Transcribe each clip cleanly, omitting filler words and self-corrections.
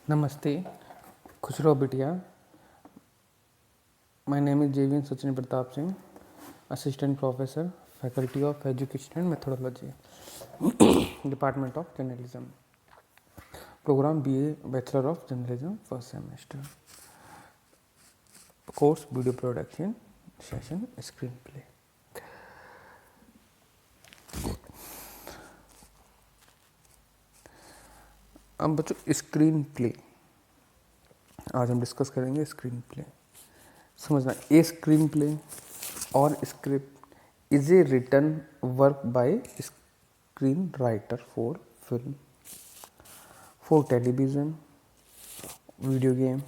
नमस्ते, खुश रहो बिटिया। My name is Jevin Sachin Pratap Singh, assistant professor, faculty of education and methodology, department of journalism, programme BA bachelor of journalism first semester, course video production, session screen play. अब बच्चों screen play आज हम discuss करेंगे। Screen play समझना, a screen play और script is a written work by screen writer for film, for television, video game.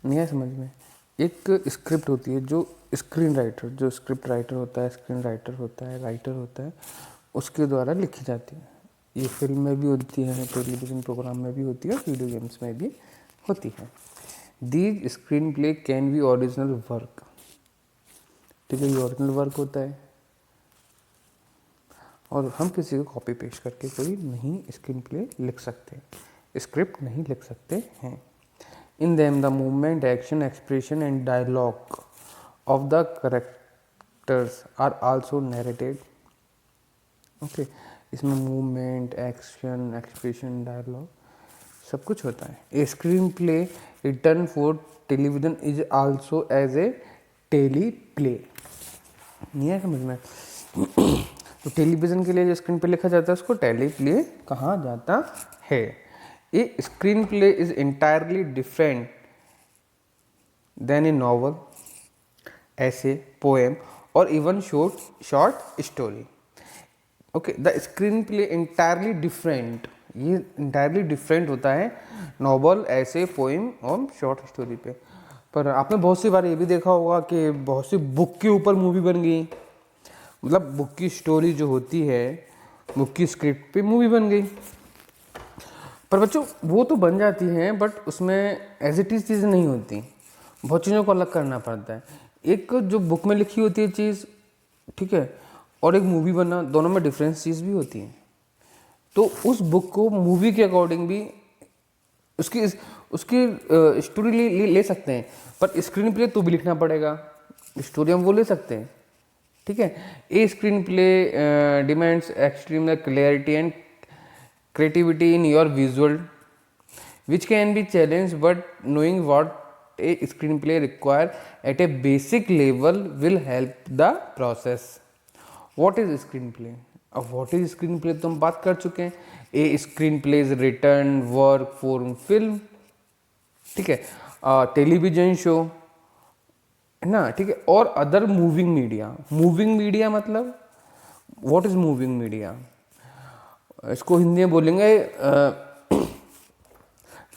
नहीं है समझ में? एक स्क्रिप्ट होती है जो स्क्रीन राइटर, जो स्क्रिप्ट राइटर होता है, स्क्रीन राइटर होता है, राइटर होता है, उसके द्वारा लिखी जाती है। ये फिल्म में भी होती है, टेलीविज़न प्रोग्राम में भी होती है, वीडियो गेम्स में भी होती है। These screen play can be original work. ठीक है, ये ओरिजिनल वर्क होता है और हम किसी को कॉपी पेस्ट करके कोई नहीं स्क्रीन प्ले लिख सकते, स्क्रिप्ट नहीं लिख सकते हैं। In them the movement, action, expression and dialogue of the characters are also narrated. Okay, इसमें मूवमेंट, एक्शन, एक्सप्रेशन, डायलॉग सब कुछ होता है। A screen play written for television is also as a tele play. नहीं है समझ में? तो टेलीविजन के लिए जो स्क्रीन प्ले लिखा जाता है उसको टेली प्ले कहा जाता है। A screen play is entirely different than a novel, essay, poem और even short story. Okay, the screen play entirely different, ये इंटायरली डिफरेंट होता है नॉवल, ऐसे, पोइम और शॉर्ट स्टोरी पे। पर आपने बहुत सी बार ये भी देखा होगा कि बहुत सी बुक के ऊपर मूवी बन गई, मतलब बुक की स्टोरी जो होती है, बुक की स्क्रिप्ट पे मूवी बन गई। पर बच्चों वो तो बन जाती हैं, बट उसमें एज इट इज़ चीज़ें नहीं होती, बहुत चीज़ों को अलग करना पड़ता है। एक जो बुक में लिखी होती है चीज़, ठीक है, और एक मूवी बनना, दोनों में डिफरेंस चीज़ भी होती है। तो उस बुक को मूवी के अकॉर्डिंग भी उसकी स्टोरी ले सकते हैं, पर स्क्रीन प्ले तो भी लिखना पड़ेगा। स्टोरी हम वो ले सकते हैं, ठीक है। A screen play demands extreme clarity and creativity in your visual, which can be challenged, but knowing what a screenplay require at a basic level will help the process. What is screenplay? अब what is screenplay तो हम बात कर चुके हैं। ए screenplay is written work for film, ठीक है, television show है ना, ठीक है, और other moving media. Moving media मतलब व्हाट इज मूविंग मीडिया? इसको हिंदी में बोलेंगे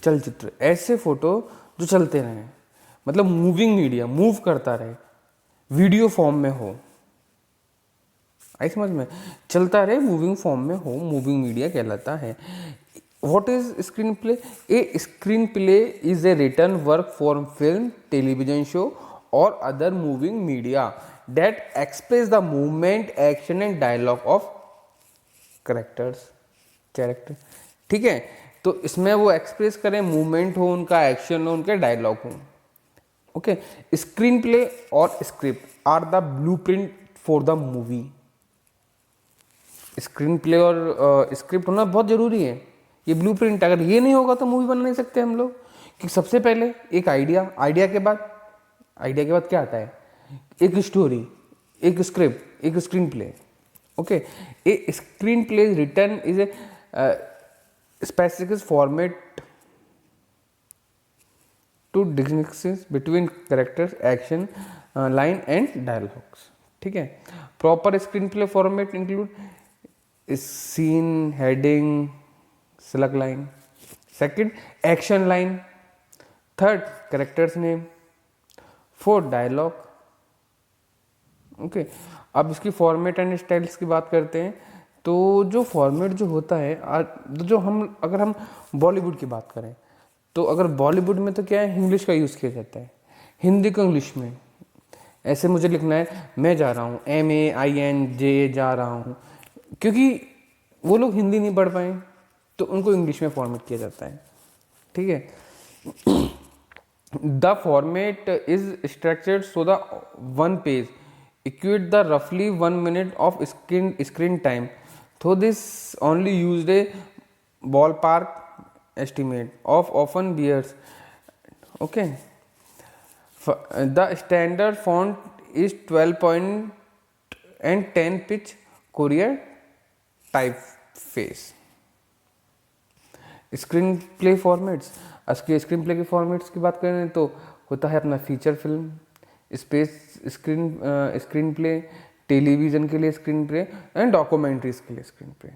चलचित्र, ऐसे फोटो जो चलते रहे, मतलब मूविंग मीडिया, मूव करता रहे, वीडियो फॉर्म में हो। आई समझ में? चलता रहे, मूविंग फॉर्म में हो, मूविंग मीडिया कहलाता है। What is screenplay? A screen play is a written work for film, television show और other moving media that express the movement, action and dialogue of character, ठीक है। तो इसमें वो एक्सप्रेस करें, मूवमेंट हो उनका, एक्शन हो उनके, डायलॉग हो। ओके, स्क्रीन प्ले और script are the blueprint for the movie. Screen play और स्क्रिप्ट होना बहुत जरूरी है, ये ब्लूप्रिंट। अगर ये नहीं होगा तो मूवी बना नहीं सकते हम लोग। कि सबसे पहले एक आइडिया के बाद क्या आता है? एक स्टोरी, एक स्क्रिप्ट, एक screen play. Okay, a screen play is written is a specific format to distinguish between characters, action, line and dialogues, ठीक है। Proper screen play format include scene, heading, slug line, second action line, third characters name, fourth dialogue. Okay, अब इसकी format and styles की बात करते हैं। तो जो फॉर्मेट जो होता है, जो अगर हम बॉलीवुड की बात करें, तो अगर बॉलीवुड में तो क्या है, इंग्लिश का यूज़ किया जाता है, हिंदी को इंग्लिश में। ऐसे मुझे लिखना है, मैं जा रहा हूँ, MAINJ जा रहा हूँ, क्योंकि वो लोग हिंदी नहीं पढ़ पाए तो उनको इंग्लिश में फॉर्मेट किया जाता है, ठीक है। The format is structured so the one page equate the roughly 1 minute of screen time. So this only used a ballpark estimate of often bears. Okay. The standard font is 12 point and 10 pitch Courier typeface. Screen play formats, इसके screen play के formats की बात करें तो होता है अपना feature film, space screen play, television के लिए स्क्रीन प्ले एंड डॉक्यूमेंट्रीज के लिए स्क्रीन प्ले।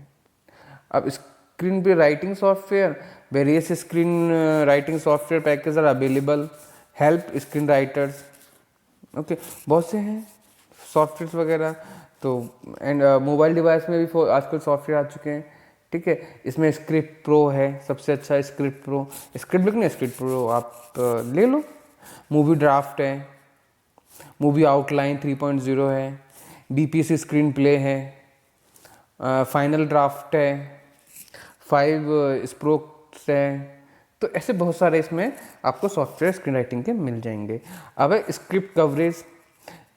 अब screen play writing software, various screen writing software package are available, help screen writers. Okay, बहुत से हैं सॉफ्टवेयर वगैरह। तो एंड मोबाइल डिवाइस में भी आजकल सॉफ्टवेयर आ चुके हैं, ठीक है। इसमें स्क्रिप्ट प्रो है, सबसे अच्छा स्क्रिप्ट प्रो, स्क्रिप्ट लिखना स्क्रिप्ट प्रो आप ले लो। मूवी ड्राफ्ट है, मूवी आउटलाइन 3.0 है, बीपीसी स्क्रीन प्ले है, फाइनल ड्राफ्ट है, 5 स्प्रोक्स है। तो ऐसे बहुत सारे इसमें आपको सॉफ्टवेयर स्क्रीन राइटिंग के मिल जाएंगे। अब है script coverage.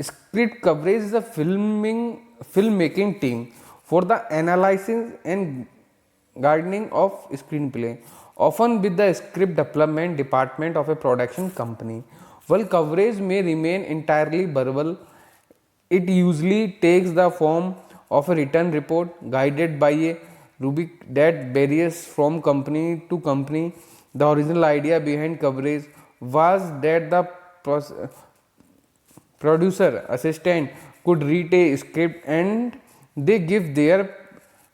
Script coverage is a film making team for the analysis and gardening of screen play, often with the script development department of a production company. While coverage may remain entirely verbal, it usually takes the form of a written report guided by a rubric that varies from company to company. The original idea behind coverage was that the producer assistant could read a script and they give their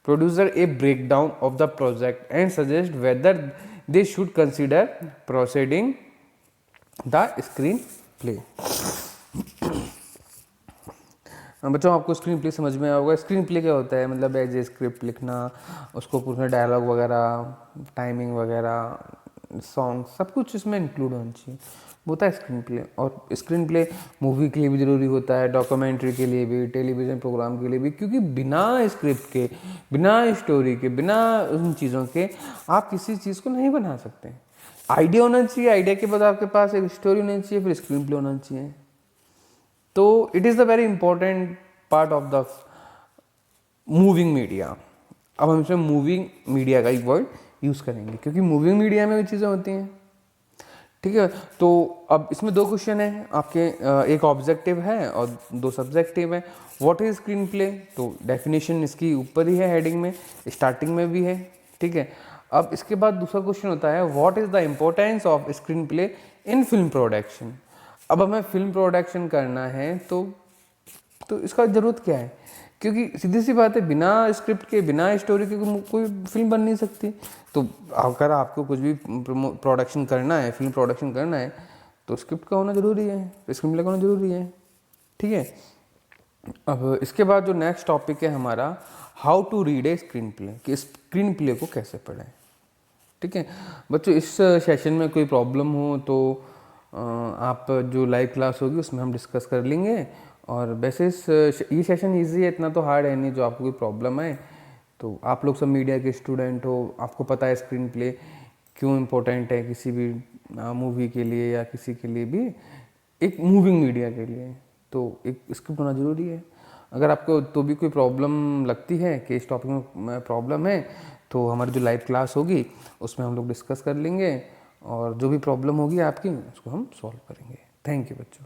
producer a breakdown of the project and suggest whether they should consider proceeding the screen play. बच्चों आपको screen play समझ में आया होगा। Screen play क्या होता है, मतलब एज ए स्क्रिप्ट लिखना, उसको पूरा डायलॉग वगैरह, टाइमिंग वगैरह, सॉन्ग, सब कुछ इसमें इंक्लूड होना चाहिए, होता है स्क्रीन प्ले। और स्क्रीन प्ले मूवी के लिए भी ज़रूरी होता है, डॉक्यूमेंट्री के लिए भी, टेलीविज़न प्रोग्राम के लिए भी, क्योंकि बिना स्क्रिप्ट के, बिना स्टोरी के, बिना उन चीज़ों के आप किसी चीज़ को नहीं बना सकते। आइडिया होना चाहिए, आइडिया के बाद आपके पास एक स्टोरी होनी चाहिए, फिर स्क्रीन प्ले होना चाहिए। तो it is the very important part of the moving media. अब हम इसमें मूविंग मीडिया का एक वर्ड यूज़ करेंगे, क्योंकि मूविंग मीडिया में भी चीज़ें होती हैं, ठीक है। तो अब इसमें 2 क्वेश्चन हैं आपके, एक ऑब्जेक्टिव है और 2 सब्जेक्टिव है। व्हाट इज स्क्रीन प्ले, तो डेफिनेशन इसकी ऊपर ही है, हेडिंग में, स्टार्टिंग में भी है, ठीक है। अब इसके बाद दूसरा क्वेश्चन होता है what is the importance of screen play in film production. अब हमें फिल्म प्रोडक्शन करना है तो इसका ज़रूरत क्या है, क्योंकि सीधी सी बात है, बिना स्क्रिप्ट के, बिना स्टोरी के कोई फिल्म बन नहीं सकती। तो अगर आपको कुछ भी प्रोडक्शन करना है, फिल्म प्रोडक्शन करना है, तो स्क्रिप्ट का होना ज़रूरी है, स्क्रीन प्ले का होना ज़रूरी है, ठीक है। अब इसके बाद जो नेक्स्ट टॉपिक है हमारा, how to read a screen play, कि स्क्रीन प्ले को कैसे पढ़ें, ठीक है। बच्चों इस सेशन में कोई प्रॉब्लम हो तो आप जो लाइव क्लास होगी उसमें हम डिस्कस कर लेंगे। और वैसे ये सेशन ईजी है, इतना तो हार्ड है नहीं। जो आपको कोई प्रॉब्लम है तो आप लोग सब मीडिया के स्टूडेंट हो, आपको पता है स्क्रीन प्ले क्यों इम्पोर्टेंट है किसी भी मूवी के लिए या किसी के लिए भी, एक मूविंग मीडिया के लिए, तो एक स्क्रिप्ट होना ज़रूरी है। अगर आपको तो भी कोई प्रॉब्लम लगती है कि इस टॉपिक में प्रॉब्लम है, तो हमारी जो लाइव क्लास होगी उसमें हम लोग डिस्कस कर लेंगे और जो भी प्रॉब्लम होगी आपकी उसको हम सॉल्व करेंगे। थैंक यू बच्चों।